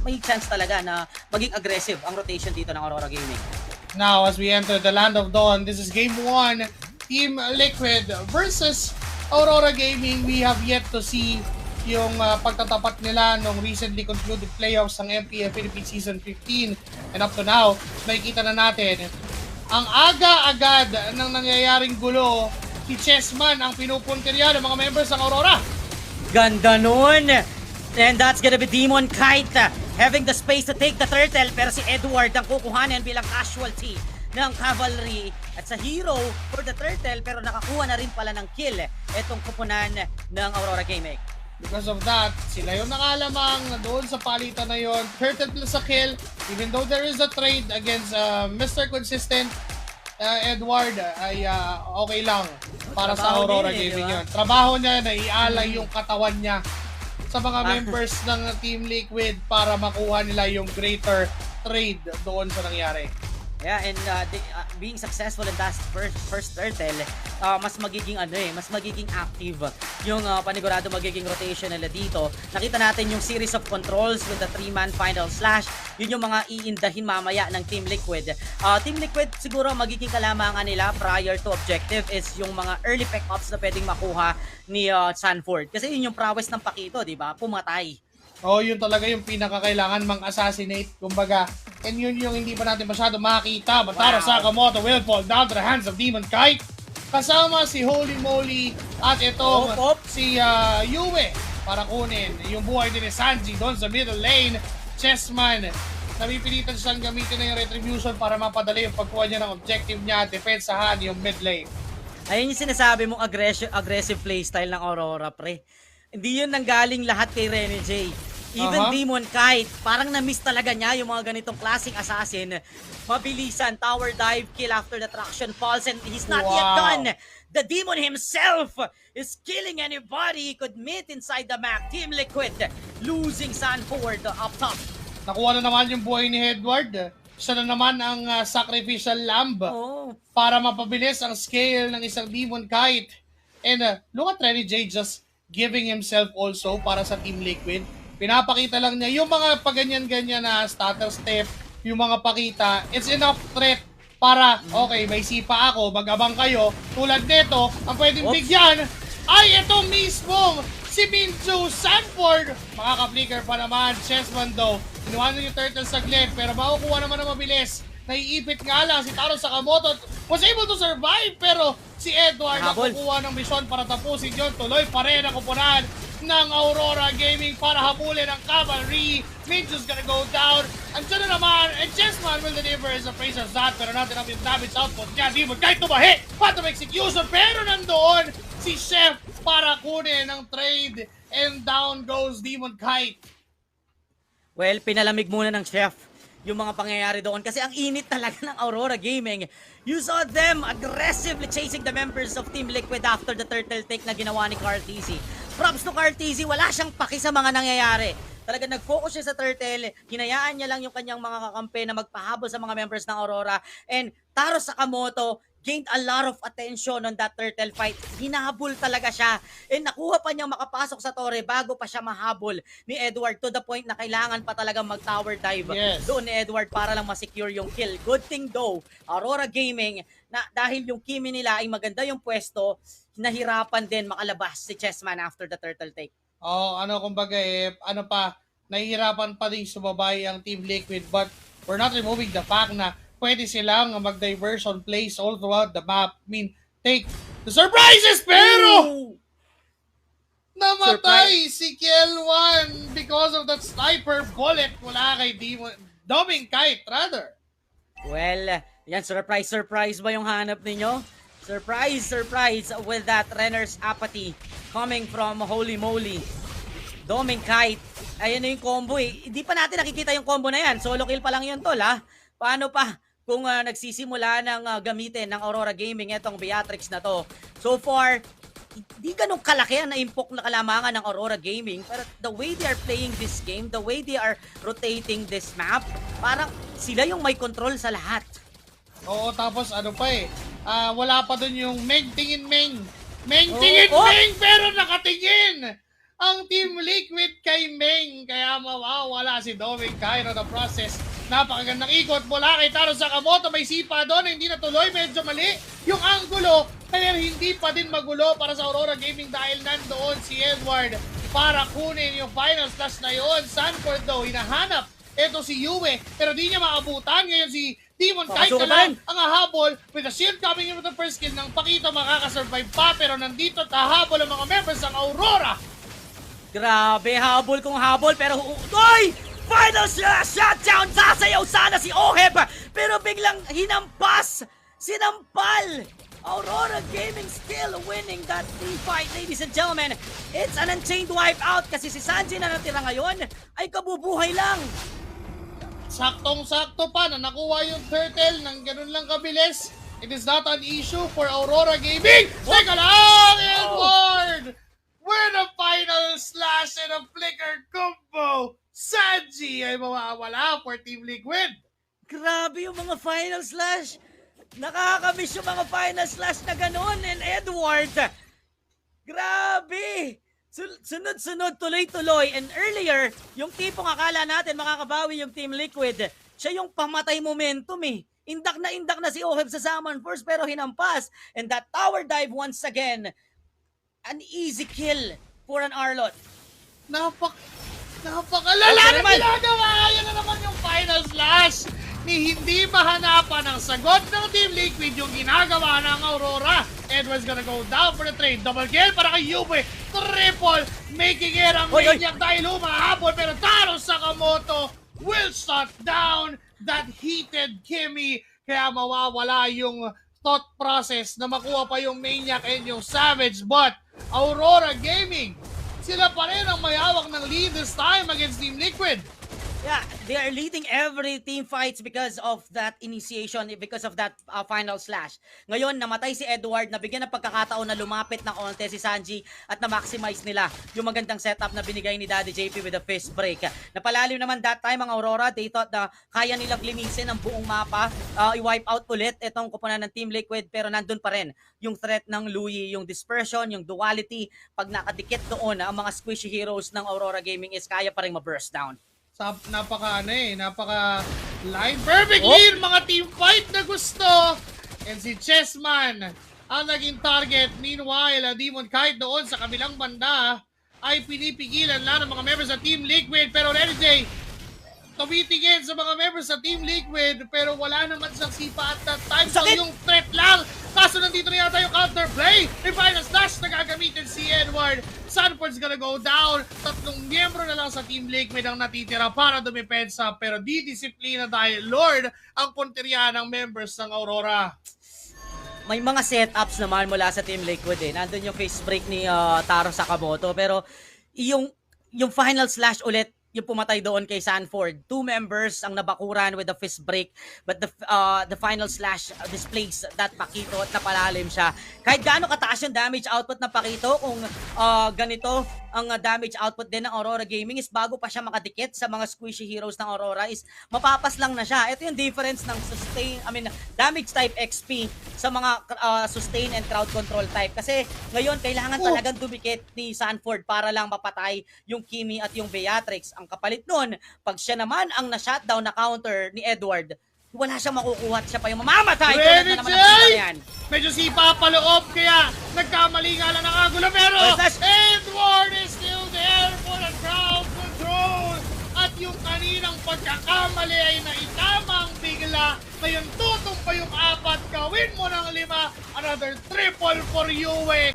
may chance talaga na maging aggressive ang rotation dito ng Aurora Gaming. Now, as we enter the Land of Dawn, this is Game 1, Team Liquid versus Aurora Gaming. We have yet to see yung pagtatapat nila nung recently concluded playoffs ng MPL Philippines Season 15. And up to now, nakikita na natin, ang aga-agad ng nangyayaring gulo, si Chessman ang pinupuntirya ng mga members ng Aurora. Ganda nun! And that's gonna be Demon Kite having the space to take the turtle, pero si Edward ang kukuhanin bilang casualty ng cavalry at sa hero for the turtle, pero nakakuha na rin pala ng kill itong kupunan ng Aurora Gaming. Because of that, sila yung nakalamang doon sa palitan na yon. Turtle plus a kill, even though there is a trade against Mr. Consistent, Edward ay okay lang para sa Aurora Gaming diba? yun. Trabaho niya na ialay yung katawan niya sa mga members ng Team Liquid para makuha nila yung greater trade doon sa nangyari. Yeah, and being successful in that first turtle, mas magiging mas magiging active yung panigurado magiging rotation nila dito. Nakita natin yung series of controls with the 3-man final slash. Yun yung mga iindahin mamaya ng Team Liquid. Team Liquid siguro magiging kalamangan nila prior to objective is yung mga early pick-ups na pwedeng makuha ni Sanford. Kasi yun yung prowess ng Pakito, di ba? Pumatay. Oh, yun talaga yung pinakakailangan mang-assassinate, kumbaga. And yun yung hindi pa natin masyado makita. Mataro Sakamoto will fall down to the hands of Demon Kite. Kasama si Holy Moly at itong si Yue para kunin yung buhay din ni Sanji doon sa middle lane. Chessman, napipilitan siyang gamitin na yung retribution para mapadali yung pagkuha niya ng objective niya at depensahan yung mid lane. Ayun yung sinasabi mong aggressive playstyle ng Aurora, pre. Hindi yun nanggaling lahat kay Rene J. Even Demon Kite, parang na-miss talaga niya yung mga ganitong klaseng assassin. Mabilisan, tower dive, kill after the traction falls, and he's not yet done. The demon himself is killing anybody he could meet inside the map. Team Liquid losing Sanford up top. Nakuha na naman yung buhay ni Edward. Siya na naman ang sacrificial lamb para mapabilis ang scale ng isang Demon Kite. And look at Rene J just giving himself also para sa Team Liquid. Pinapakita lang niya yung mga paganyan-ganyan na stutter step, yung mga pakita, it's enough threat para, okay, may sipa ako, mag-abang kayo. Tulad nito, ang pwedeng bigyan ay ito mismo, si Minju Sanford. Makaka-flicker pa naman, Chessman daw. Inuwan yung turtle saglit, pero makukuha naman na mabilis. Naiipit nga lang si Taro Sakamoto, was able to survive, pero si Edward nakukuha ng mission para tapusin yun. Tuloy pa rin ang kupunan ng Aurora Gaming para habulin ang cavalry. Minju's gonna go down. Andiyan na naman, and Chessman will deliver his appraiser's shot, pero natin ang yung damage output niya. Demon kahit tumahi, patum execution, pero nandoon si Chef para kunin ang trade, and down goes Demon Kite. Well, pinalamig muna ng Chef yung mga pangyayari doon kasi ang init talaga ng Aurora Gaming. You saw them aggressively chasing the members of Team Liquid after the turtle take na ginawa ni Carteezy. Props to Carteezy, wala siyang paki sa mga nangyayari. Talaga nag-focus siya sa turtle, hinayaan niya lang yung kanyang mga kakampi na magpahabol sa mga members ng Aurora. And Taro Sakamoto gained a lot of attention on that turtle fight. Hinahabol talaga siya. And nakuha pa niyang makapasok sa torre bago pa siya mahabol ni Edward to the point na kailangan pa talaga mag-tower dive doon ni Edward para lang ma-secure yung kill. Good thing though, Aurora Gaming, na dahil yung Kimi nila ay maganda yung pwesto, nahirapan din makalabas si Chessman after the turtle take. Kumbaga nahihirapan pa din sumabay ang Team Liquid, but we're not removing the fact na pwede silang mag-diversion plays all throughout the map. I mean, take the surprises, pero namatay si Kiel1 because of that sniper bullet mula kay Demon Kite, rather. Well, yan, surprise ba yung hanap ninyo? Surprise with that Renner's apathy coming from Holy Moly. Demon Kite, ayan na yung combo eh. Hindi pa natin nakikita yung combo na yan. Solo kill pa lang yun, tol, ha? Paano pa kung nagsisimula ng gamitin ng Aurora Gaming itong Beatrix na to? So far, di ganun kalaki ang na-impok na kalamangan ng Aurora Gaming, pero the way they are playing this game, the way they are rotating this map, parang sila yung may control sa lahat. Oo, tapos wala pa dun yung Meng tingin Meng. Meng tingin Meng, pero nakatingin ang Team Liquid kay Meng. Kaya mawawala si Doming Cairo the process. Napakagandang ikot mula kay Taro Sakamoto. May sipa doon, hindi natuloy. Medyo mali yung anggulo. Kaya hindi pa din magulo para sa Aurora Gaming dahil nandoon si Edward para kunin yung final slash na yun. Sanford daw, hinahanap. Ito si Yue, pero di niya maabutan. Ngayon si Demon kahit na lang ang hahabol with the shield coming in with the first kill ng Pakito, makakasurvive pa. Pero nandito at hahabol ang mga members ng Aurora. Grabe, habol kung habol, pero Oy! Final shutdown! Sasayaw sana si Oheb, pero biglang hinampas! Sinampal! Aurora Gaming still winning that team fight, ladies and gentlemen. It's an unchained wipeout kasi si Sanji na natira ngayon ay kabubuhay lang. Saktong-sakto pa na nakuha yung turtle ng ganun lang kabilis. It is not an issue for Aurora Gaming. Teka lang, Edward! With a final slash and a flicker combo, Sanji ay mawawala for Team Liquid. Grabe yung mga final slash. Nakakamiss yung mga final slash na ganun. And Edward, grabe! Sunod-sunod, tuloy-tuloy. And earlier, yung tipong akala natin makakabawi yung Team Liquid, siya yung pamatay momentum eh. Indak na si Oheb sa Summon Force pero hinampas. And that tower dive once again, an easy kill for an Arlot. Napakalala na ginagawa! Yan na naman yung final slash ni hindi mahanapan ang sagot ng Team Liquid yung ginagawa ng Aurora. Edward's gonna go down for the trade. Double kill para kay Yube. Triple, making it ang maniac dahil humahabol. Pero Taro Sakamoto will shut down that heated Kimmy. Kaya mawawala yung thought process na makuha pa yung maniac and yung savage. But Aurora Gaming, sila pa rin ang may hawak ng lead this time against Team Liquid. Yeah, they are leading every team fights because of that initiation, because of that final slash. Ngayon, namatay si Edward, nabigyan ng pagkakataon na lumapit ng onte si Sanji at na-maximize nila yung magandang setup na binigay ni Daddy JP with a fist break. Napalalim naman that time ang Aurora. They thought na kaya nilang linisin ang buong mapa, i-wipe out ulit itong kupunan ng Team Liquid, pero nandun pa rin yung threat ng Louie, yung dispersion, yung duality. Pag nakadikit doon ang mga squishy heroes ng Aurora Gaming is kaya pa rin ma-burst down. Napaka line perfect lead, mga team fight na gusto. And si Chessman ang naging target. Meanwhile, Demon kahit doon sa kabilang banda ay pinipigilan lang ng mga members sa Team Liquid. Pero LJ, tumitingin sa mga members sa Team Liquid pero wala naman siyang sipa at that time. So yung threat lang. Kaso nandito na yata yung counterplay. May final slash na gagamitin si Edward. Sanford's gonna go down. Tatlong miyembro na lang sa Team Liquid ang natitira para dumipensa. Pero didisiplina dahil Lord ang punteriya ng members ng Aurora. May mga setups naman mula sa Team Liquid eh. Nandun yung face break ni Taro Sakamoto. Pero yung final slash ulit, yung pumatay doon kay Sanford. 2 members ang nabakuran with the fist break, but the final slash displays that Pakito at napalalim siya. Kahit gaano kataas yung damage output ng Pakito, kung ganito ang damage output din ng Aurora Gaming is bago pa siya makadikit sa mga squishy heroes ng Aurora is mapapas lang na siya. Ito yung difference ng damage type XP sa mga sustain and crowd control type. Kasi ngayon kailangan talagang dumikit ni Sanford para lang mapatay yung Kimmy at yung Beatrix. Ang kapalit nun, pag siya naman ang na-shutdown na counter ni Edward, wala siyang makukuha at siya pa yung mamamatay. Ready, Jay! Medyo sipa pa loob, kaya nagkamali nga lang ng angulo. Pero Edward is still there for the crowd control. At yung kaninang pagkakamali ay naitamang bigla. Ngayon tutong pa yung 4, gawin mo ng 5. Another triple for Yue.